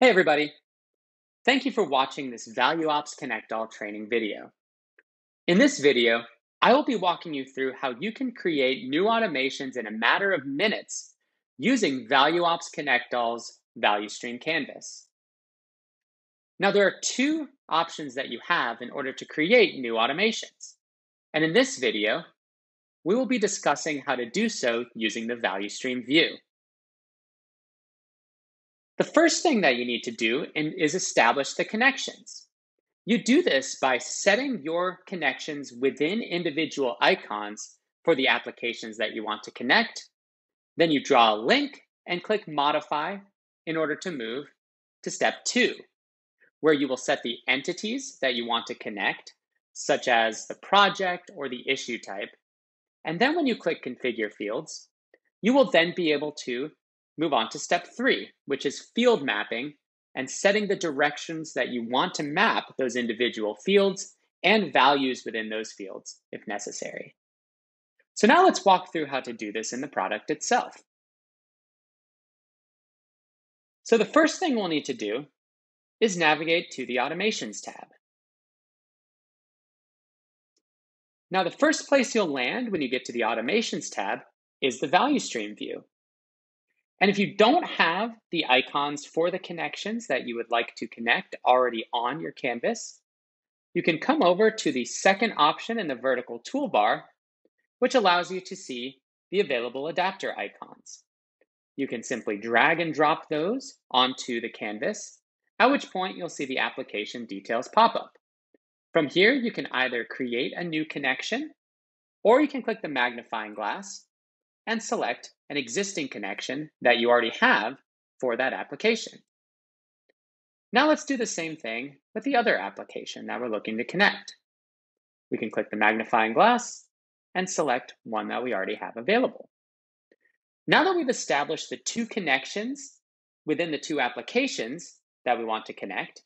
Hey everybody, thank you for watching this ValueOps ConnectALL training video. In this video, I will be walking you through how you can create new automations in a matter of minutes using ValueOps ConnectALL's value stream canvas. Now there are two options that you have in order to create new automations. And in this video, we will be discussing how to do so using the value stream view. The first thing that you need to do is establish the connections. You do this by setting your connections within individual icons for the applications that you want to connect. Then you draw a link and click Modify in order to move to step 2, where you will set the entities that you want to connect, such as the project or the issue type. And then when you click Configure Fields, you will then be able to move on to step 3, which is field mapping and setting the directions that you want to map those individual fields and values within those fields if necessary. So now let's walk through how to do this in the product itself. So the first thing we'll need to do is navigate to the Automations tab. Now the first place you'll land when you get to the Automations tab is the Value Stream view. And if you don't have the icons for the connections that you would like to connect already on your canvas, you can come over to the second option in the vertical toolbar, which allows you to see the available adapter icons. You can simply drag and drop those onto the canvas, at which point you'll see the application details pop up. From here, you can either create a new connection, or you can click the magnifying glass and select an existing connection that you already have for that application. Now let's do the same thing with the other application that we're looking to connect. We can click the magnifying glass and select one that we already have available. Now that we've established the two connections within the two applications that we want to connect,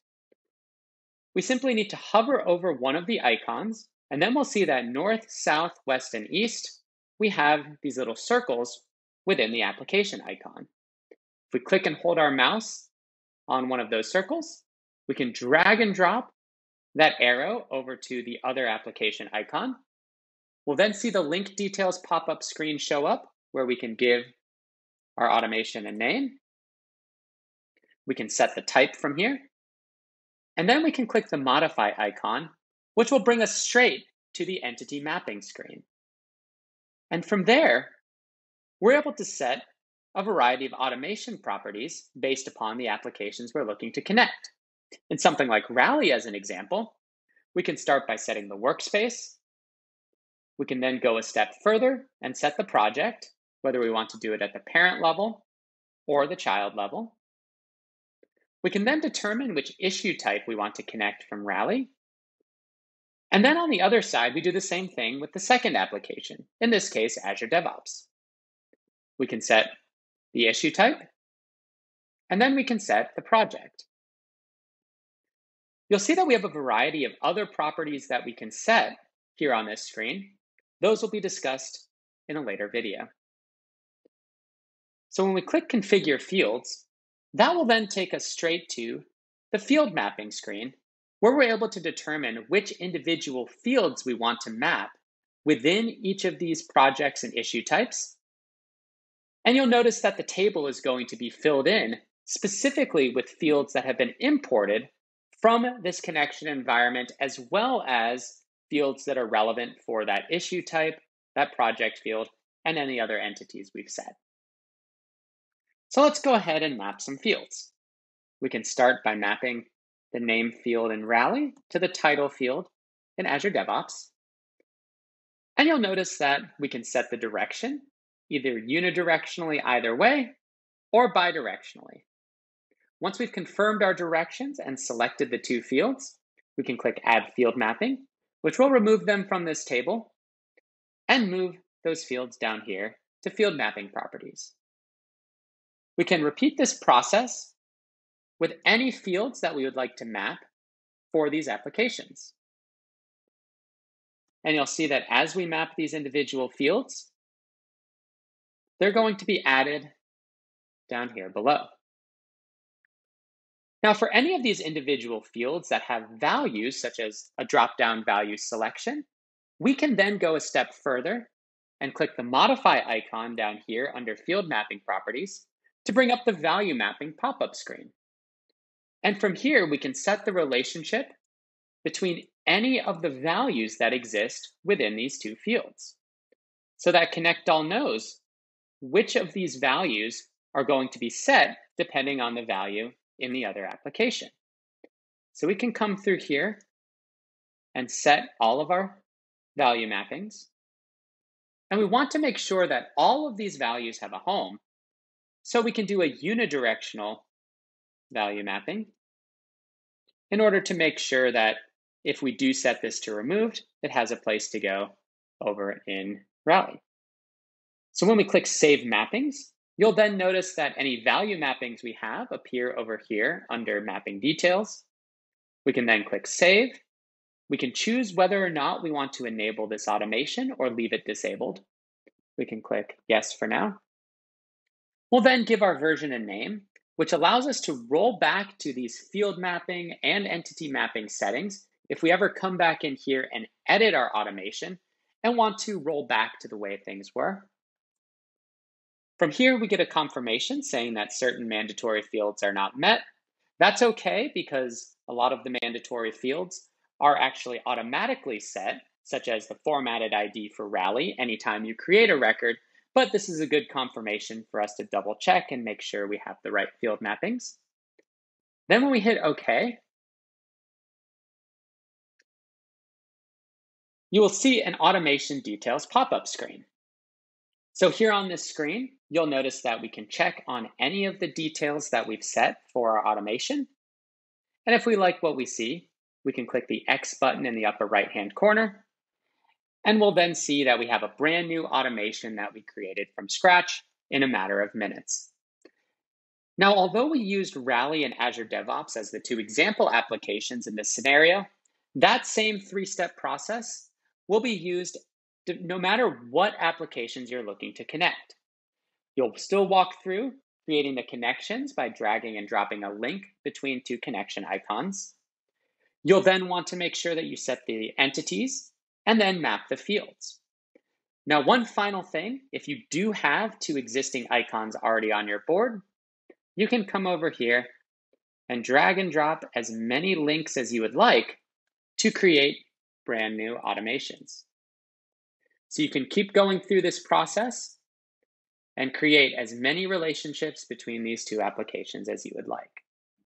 we simply need to hover over one of the icons, and then we'll see that north, south, west, and east, we have these little circles within the application icon. If we click and hold our mouse on one of those circles, we can drag and drop that arrow over to the other application icon. We'll then see the link details pop-up screen show up where we can give our automation a name. We can set the type from here. And then we can click the modify icon, which will bring us straight to the entity mapping screen. And from there, we're able to set a variety of automation properties based upon the applications we're looking to connect. In something like Rally, as an example, we can start by setting the workspace. We can then go a step further and set the project, whether we want to do it at the parent level or the child level. We can then determine which issue type we want to connect from Rally. And then on the other side, we do the same thing with the second application, in this case, Azure DevOps. We can set the issue type, and then we can set the project. You'll see that we have a variety of other properties that we can set here on this screen. Those will be discussed in a later video. So when we click Configure Fields, that will then take us straight to the field mapping screen, where we're able to determine which individual fields we want to map within each of these projects and issue types. And you'll notice that the table is going to be filled in specifically with fields that have been imported from this connection environment, as well as fields that are relevant for that issue type, that project field, and any other entities we've set. So let's go ahead and map some fields. We can start by mapping the name field in Rally to the title field in Azure DevOps. And you'll notice that we can set the direction, either unidirectionally either way, or bidirectionally. Once we've confirmed our directions and selected the two fields, we can click Add Field Mapping, which will remove them from this table and move those fields down here to Field Mapping Properties. We can repeat this process with any fields that we would like to map for these applications. And you'll see that as we map these individual fields, they're going to be added down here below. Now, for any of these individual fields that have values, such as a drop-down value selection, we can then go a step further and click the Modify icon down here under Field Mapping Properties to bring up the Value Mapping pop-up screen. And from here, we can set the relationship between any of the values that exist within these two fields, so that ConnectALL knows which of these values are going to be set depending on the value in the other application. So we can come through here and set all of our value mappings. And we want to make sure that all of these values have a home, so we can do a unidirectional value mapping in order to make sure that if we do set this to removed, it has a place to go over in Rally. So when we click Save Mappings, you'll then notice that any value mappings we have appear over here under Mapping Details. We can then click Save. We can choose whether or not we want to enable this automation or leave it disabled. We can click Yes for now. We'll then give our version a name, which allows us to roll back to these field mapping and entity mapping settings if we ever come back in here and edit our automation and want to roll back to the way things were. From here, we get a confirmation saying that certain mandatory fields are not met. That's okay because a lot of the mandatory fields are actually automatically set, such as the formatted ID for Rally anytime you create a record, but this is a good confirmation for us to double check and make sure we have the right field mappings. Then when we hit OK, you will see an automation details pop-up screen. So here on this screen, you'll notice that we can check on any of the details that we've set for our automation. And if we like what we see, we can click the X button in the upper right-hand corner, and we'll then see that we have a brand new automation that we created from scratch in a matter of minutes. Now, although we used Rally and Azure DevOps as the two example applications in this scenario, that same three-step process will be used no matter what applications you're looking to connect. You'll still walk through creating the connections by dragging and dropping a link between two connection icons. You'll then want to make sure that you set the entities and then map the fields. Now, one final thing, if you do have two existing icons already on your board, you can come over here and drag and drop as many links as you would like to create brand new automations. So you can keep going through this process and create as many relationships between these two applications as you would like.